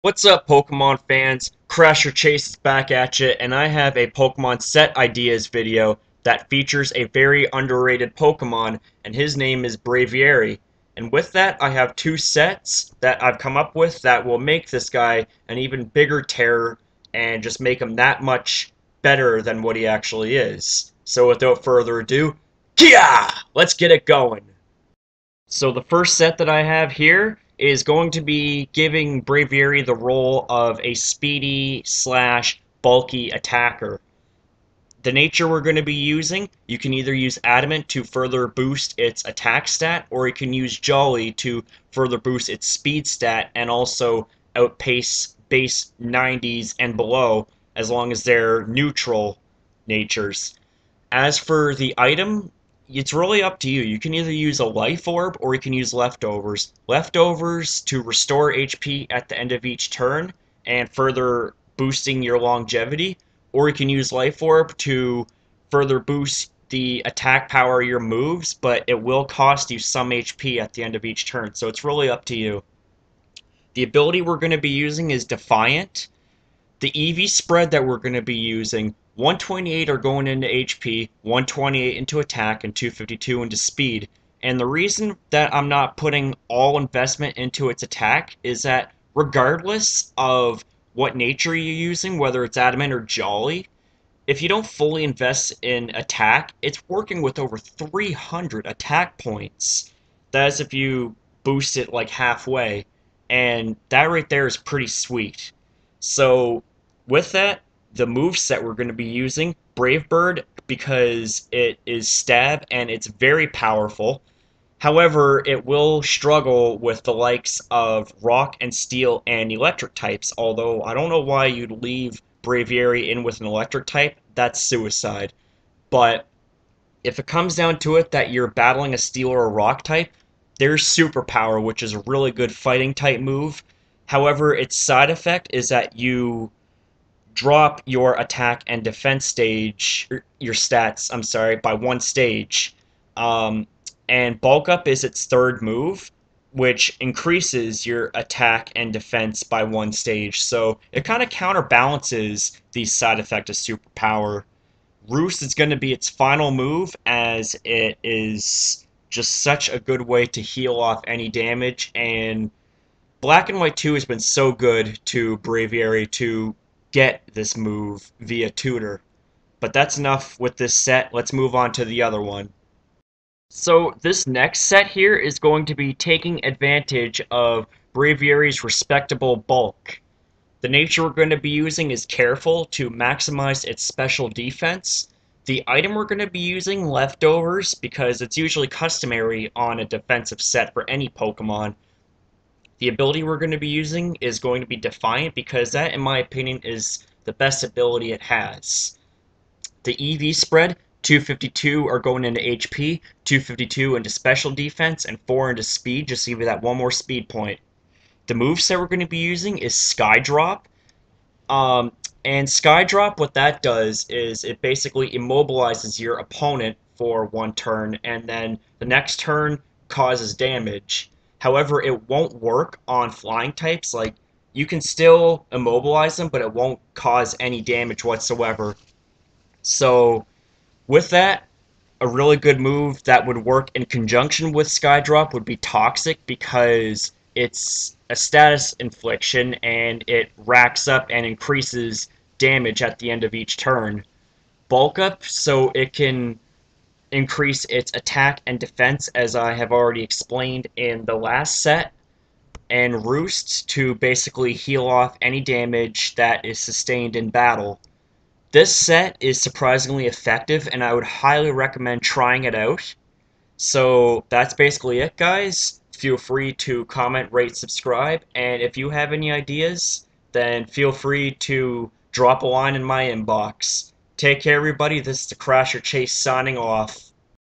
What's up, Pokemon fans? Crasher Chase is back at you, and I have a Pokemon set ideas video that features a very underrated Pokemon, and his name is Braviary. And with that, I have two sets that I've come up with that will make this guy an even bigger terror and just make him that much better than what he actually is. So without further ado, Kiai! Let's get it going! So the first set that I have here is going to be giving Braviary the role of a speedy slash bulky attacker. The nature we're going to be using, you can either use Adamant to further boost its attack stat, or you can use Jolly to further boost its speed stat and also outpace base 90s and below as long as they're neutral natures. As for the item, it's really up to you. You can either use a life orb or you can use leftovers. Leftovers to restore HP at the end of each turn and further boosting your longevity, or you can use life orb to further boost the attack power of your moves, but it will cost you some HP at the end of each turn, so it's really up to you. The ability we're going to be using is Defiant. The EV spread that we're going to be using, 128 are going into HP, 128 into attack, and 252 into speed. And the reason that I'm not putting all investment into its attack is that regardless of what nature you're using, whether it's Adamant or Jolly, if you don't fully invest in attack, it's working with over 300 attack points. That is if you boost it like halfway. And that right there is pretty sweet. So with that, the moveset we're going to be using, Brave Bird, because it is stab and it's very powerful. However, it will struggle with the likes of rock and steel and electric types, although I don't know why you'd leave Braviary in with an electric type. That's suicide. But if it comes down to it that you're battling a steel or a rock type, there's Superpower, which is a really good fighting type move. However, its side effect is that you drop your attack and defense stage, your stats, I'm sorry, by one stage. And Bulk Up is its third move, which increases your attack and defense by one stage. So it kind of counterbalances the side effect of Superpower. Roost is going to be its final move, as it is just such a good way to heal off any damage, and Black and White 2 has been so good to Braviary to get this move via tutor. But that's enough with this set. Let's move on to the other one. So this next set here is going to be taking advantage of Braviary's respectable bulk. The nature we're going to be using is Careful to maximize its special defense. The item we're going to be using, Leftovers, because it's usually customary on a defensive set for any Pokemon. The ability we're going to be using is going to be Defiant, because that, in my opinion, is the best ability it has. The EV spread, 252 are going into HP, 252 into special defense, and 4 into speed, just to give you that one more speed point. The moveset we're going to be using is Skydrop. And Skydrop, what that does is it basically immobilizes your opponent for one turn, and then the next turn causes damage. However, it won't work on flying types. Like, you can still immobilize them, but it won't cause any damage whatsoever. So, with that, a really good move that would work in conjunction with Skydrop would be Toxic, because it's a status infliction and it racks up and increases damage at the end of each turn. Bulk Up, so it can increase its attack and defense, as I have already explained in the last set, and Roost to basically heal off any damage that is sustained in battle. This set is surprisingly effective, and I would highly recommend trying it out. So that's basically it, guys. Feel free to comment, rate, subscribe, and if you have any ideas, then feel free to drop a line in my inbox. Take care, everybody. This is the Crasher Chase signing off.